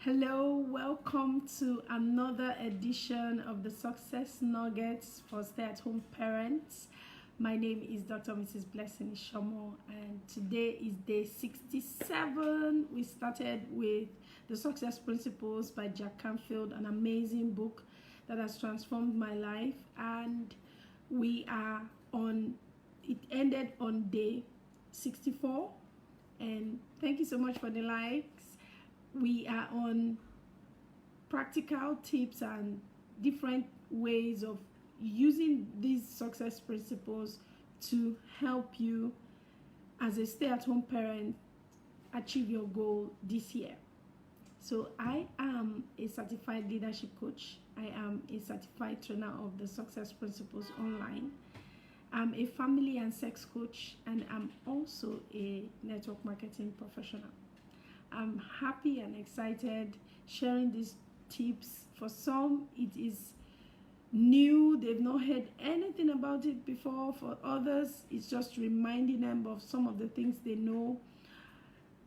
Hello, welcome to another edition of the Success Nuggets for Stay-at-Home Parents. My name is Dr. Mrs. Blessing Ishomo, and today is day 67. We started with The Success Principles by Jack Canfield, an amazing book that has transformed my life, and it ended on day 64, and thank you so much for the likes. We are on practical tips and different ways of using these success principles to help you as a stay-at-home parent achieve your goal this year. So I am a certified leadership coach. I am a certified trainer of the success principles online. I'm a family and sex coach, and I'm also a network marketing professional. I'm happy and excited sharing these tips. For some, it is new. They've not heard anything about it before. For others, it's just reminding them of some of the things they know.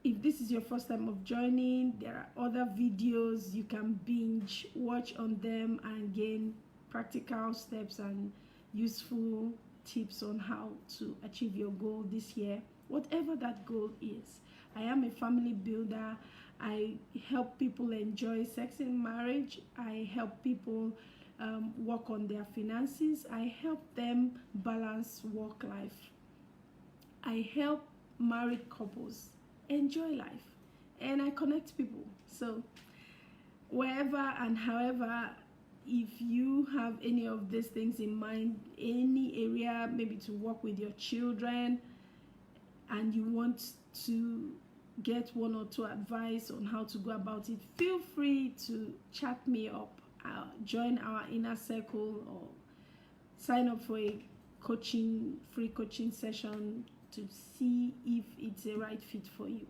If this is your first time of joining, there are other videos you can binge watch on them and gain practical steps and useful tips on how to achieve your goal this year, whatever that goal is. I am a family builder. I help people enjoy sex in marriage. I help people work on their finances. I help them balance work life. I help married couples enjoy life, and I connect people. So wherever and however, if you have any of these things in mind, any area, maybe to work with your children, and you want to get one or two advice on how to go about it, feel free to chat me up, join our inner circle, or sign up for a free coaching session to see if it's a right fit for you.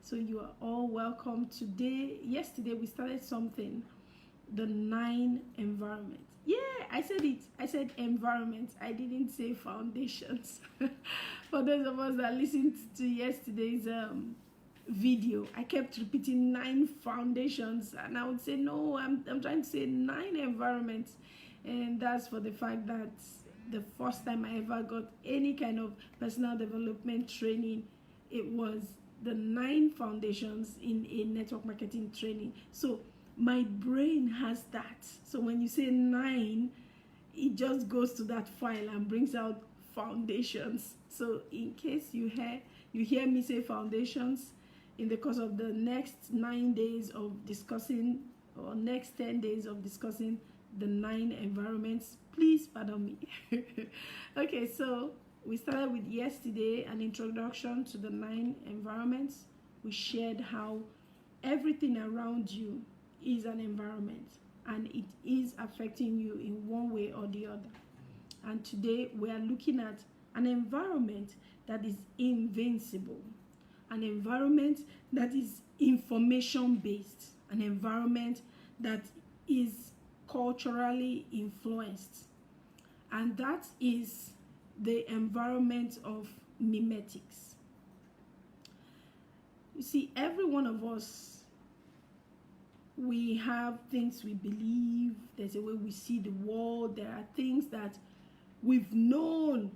So you are all welcome. Yesterday we started something, the 9 environment. Yeah, I said it. I said environment. I didn't say foundations. For those of us that listened to yesterday's video, I kept repeating 9 foundations, and I would say no, I'm trying to say 9 environments. And that's for the fact that the first time I ever got any kind of personal development training, it was the 9 foundations in a network marketing training. So my brain has that. So when you say 9, it just goes to that file and brings out foundations. So in case you hear me say foundations in the course of the next 9 days of discussing, or next 10 days of discussing the 9 environments, please pardon me. Okay, so we started with yesterday an introduction to the 9 environments. We shared how everything around you is an environment, and it is affecting you in one way or the other. And today we are looking at an environment that is invincible, an environment that is information based, an environment that is culturally influenced, and that is the environment of memetics. You see, every one of us, we have things we believe. There's a way we see the world. There are things that we've known.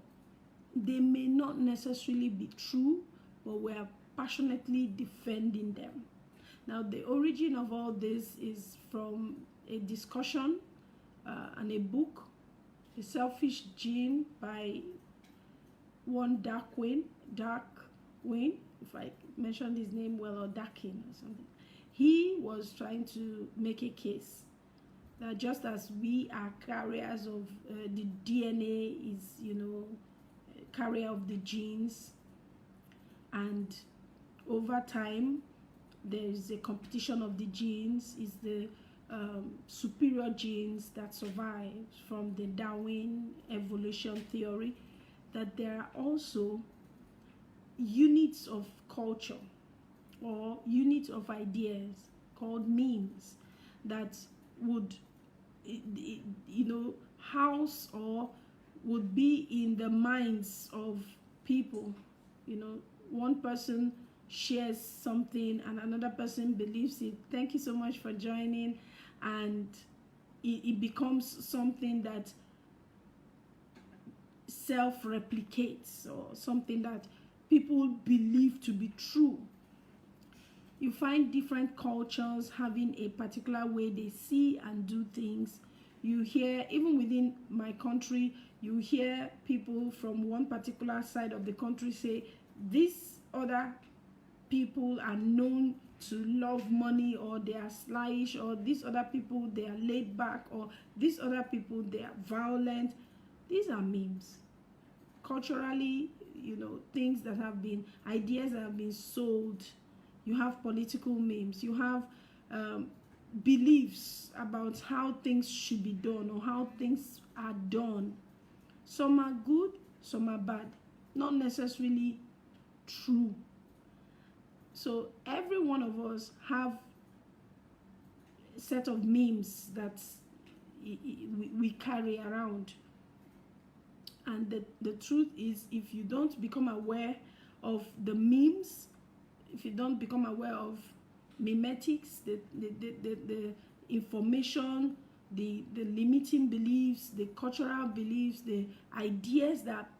They may not necessarily be true, but we are passionately defending them. Now, the origin of all this is from a discussion and a book, The Selfish Gene by one Darwin, if I mentioned his name well, or Darkin or something. He was trying to make a case that just as we are carriers of the DNA is, carrier of the genes, and over time there is a competition of the genes, is the superior genes that survive from the Darwin evolution theory, that there are also units of culture or units of ideas called memes that would house or would be in the minds of people. One person shares something and another person believes it. Thank you so much for joining, and it becomes something that self-replicates, or something that people believe to be true. You find different cultures having a particular way they see and do things. You hear, even within my country, you hear people from one particular side of the country say, these other people are known to love money, or they are slavish, or these other people, they are laid back, or these other people, they are violent. These are memes. Culturally, things that have been, ideas that have been sold. You have political memes. You have beliefs about how things should be done, or how things are done. Some are good, some are bad. Not necessarily true. So every one of us have a set of memes that we carry around. And the truth is, if you don't become aware of the memes, if you don't become aware of memetics, the information, the limiting beliefs, the cultural beliefs, the ideas that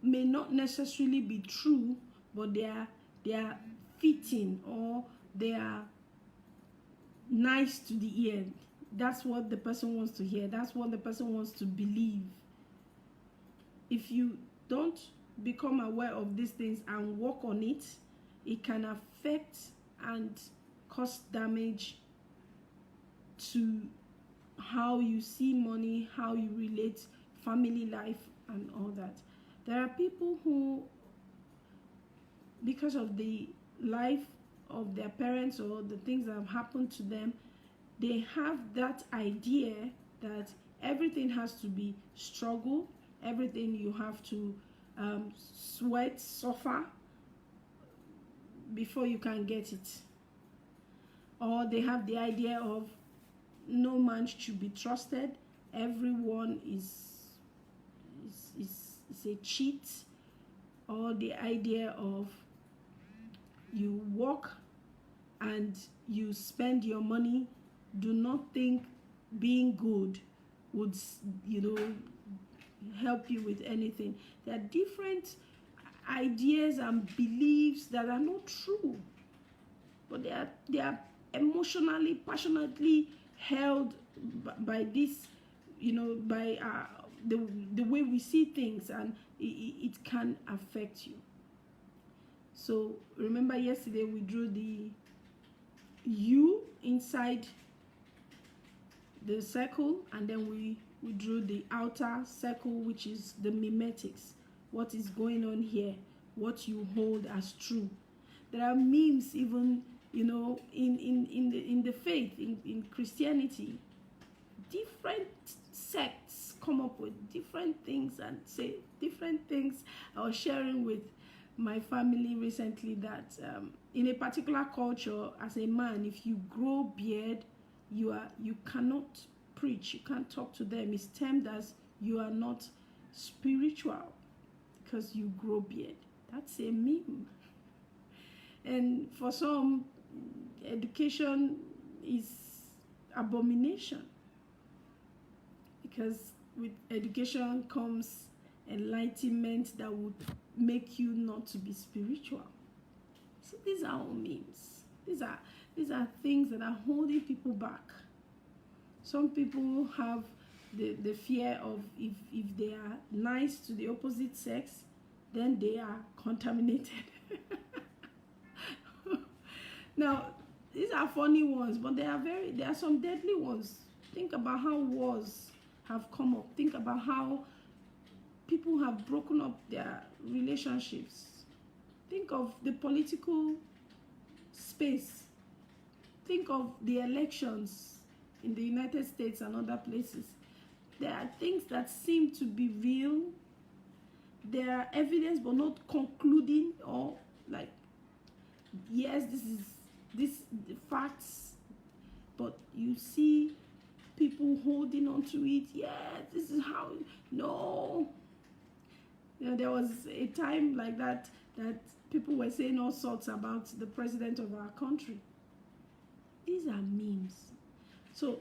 may not necessarily be true, but they are fitting, or they are nice to the ear. That's what the person wants to hear. That's what the person wants to believe. If you don't become aware of these things and work on it, it can affect and cause damage to how you see money, how you relate family life, and all that. There are people who, because of the life of their parents or the things that have happened to them, they have that idea that everything has to be struggle, everything you have to sweat, suffer before you can get it. Or they have the idea of no man should be trusted, everyone is a cheat. Or the idea of you work and you spend your money, do not think being good would help you with anything. There are different ideas and beliefs that are not true, but they are emotionally, passionately held by this, by the way we see things, and it can affect you. So remember, yesterday we drew the U inside the circle, and then we drew the outer circle, which is the memetics. What is going on here? What you hold as true. There are memes even, in the faith, in Christianity. Different sects come up with different things and say different things. I was sharing with my family recently that in a particular culture, as a man, if you grow beard, you cannot preach, you can't talk to them. It's termed as you are not spiritual because you grow beard. That's a meme. And for some, education is abomination, because with education comes enlightenment that would make you not to be spiritual. So these are all memes. These are things that are holding people back. Some people have the fear of if they are nice to the opposite sex, then they are contaminated. Now, these are funny ones, but there are some deadly ones. Think about how wars have come up. Think about how people have broken up their relationships. Think of the political space. Think of the elections in the United States and other places. There are things that seem to be real. There are evidence but not concluding, or like, yes, this the facts, but you see people holding on to it. Yeah, this is how. No. There was a time like that that people were saying all sorts about the president of our country. These are memes. So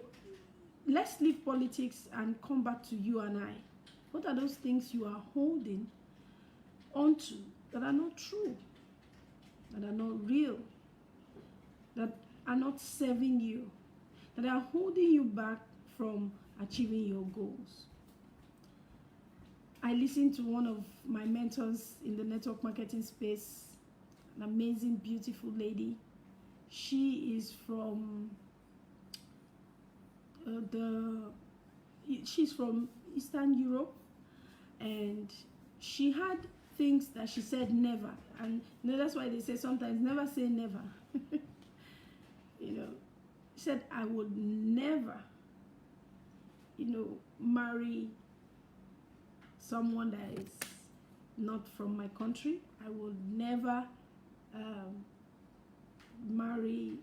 let's leave politics and come back to you and I. What are those things you are holding onto that are not true, that are not real, that are not serving you, that are holding you back from achieving your goals? I listened to one of my mentors in the network marketing space, an amazing, beautiful lady. She is from she's from Eastern Europe, and she had things that she said never, and you know, that's why they say sometimes never say never. You know, she said, I would never, you know, marry someone that is not from my country. I would never marry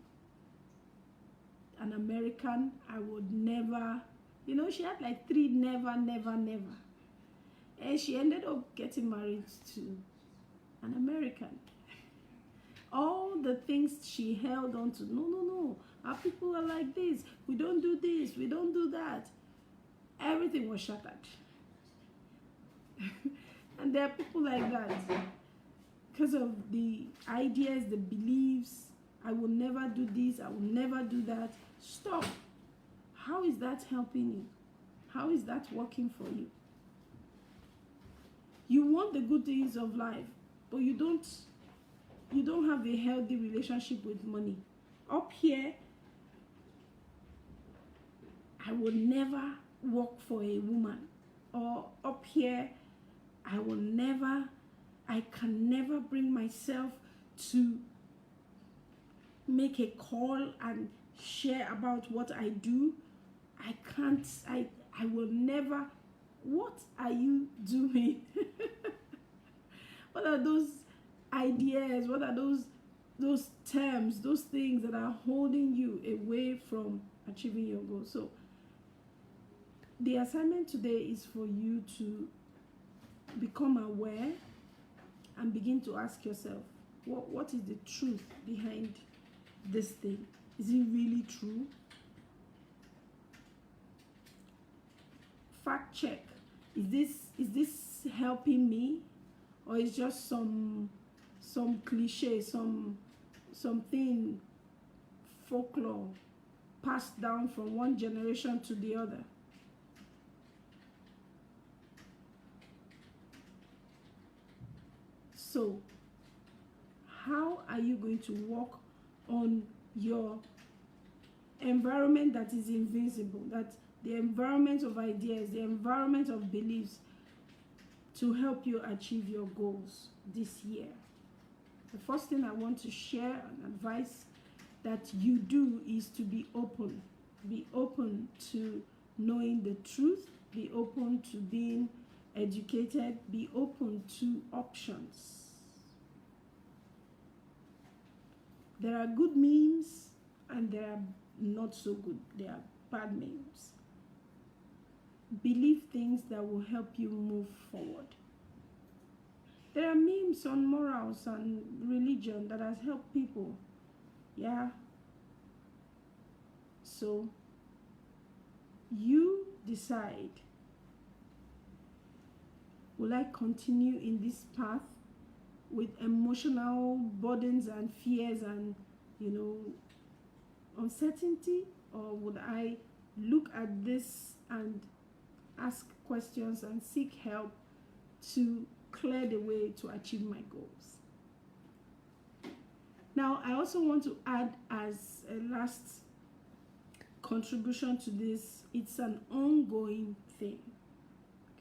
an American. I would never, you know, she had like 3 never, never, never. And she ended up getting married to an American. All the things she held on to, no, our people are like this. We don't do this, we don't do that. Everything was shattered. And there are people like that because of the ideas, the beliefs. I will never do this, I will never do that. Stop. How is that helping you? How is that working for you? You want the good things of life, but you don't have a healthy relationship with money. Up here, I will never work for a woman. Or up here, I can never bring myself to make a call and share about what I do. I will never. What are you doing? What are those ideas? What are those terms, those things that are holding you away from achieving your goal? So the assignment today is for you to become aware and begin to ask yourself, what is the truth behind this thing? Is it really true? Fact check. Is this helping me, or is just some cliche, something folklore passed down from one generation to the other? So, how are you going to work on your environment that is invisible, that the environment of ideas, the environment of beliefs, to help you achieve your goals this year? The first thing I want to share and advise that you do is to be open. Be open to knowing the truth. Be open to being educated. Be open to options. There are good memes and there are not so good. There are bad memes. Believe things that will help you move forward. There are memes on morals and religion that has helped people. Yeah. So you decide, will I continue in this path with emotional burdens and fears and, uncertainty, or would I look at this and ask questions and seek help to clear the way to achieve my goals? Now, I also want to add as a last contribution to this, it's an ongoing thing.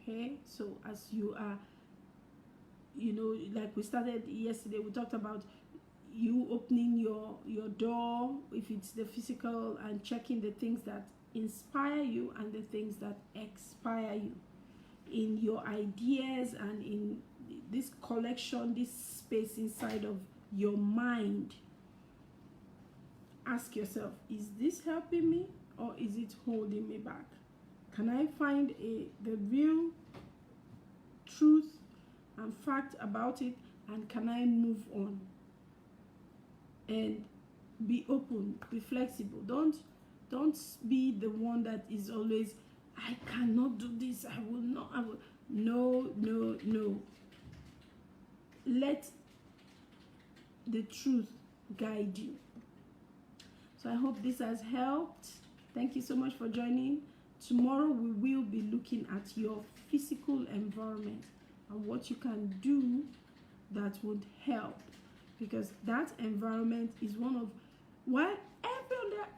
Okay, so as you are, like we started yesterday, we talked about you opening your door, if it's the physical, and checking the things that inspire you and the things that expire you in your ideas and in this collection, this space inside of your mind. Ask yourself, is this helping me or is it holding me back? Can I find the real truth and fact about it and can I move on? And be open, be flexible. Don't be the one that is always, I cannot do this, I will not, I will. No. Let the truth guide you. So I hope this has helped. Thank you so much for joining. Tomorrow we will be looking at your physical environment and what you can do that would help, because that environment is one of, while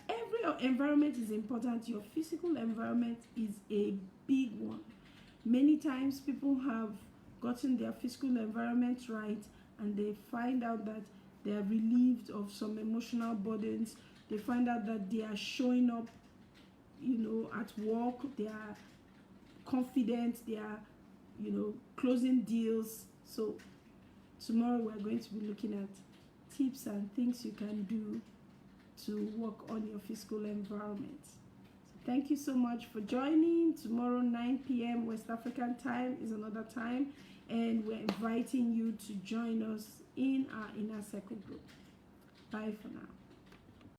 every environment is important, your physical environment is a big one. Many times people have gotten their physical environment right and they find out that they are relieved of some emotional burdens. They find out that they are showing up, at work, they are confident, they are, closing deals. So tomorrow we're going to be looking at tips and things you can do to work on your physical environment. So thank you so much for joining. Tomorrow 9 p.m. West African time is another time, and we're inviting you to join us in our Inner Circle group. Bye for now.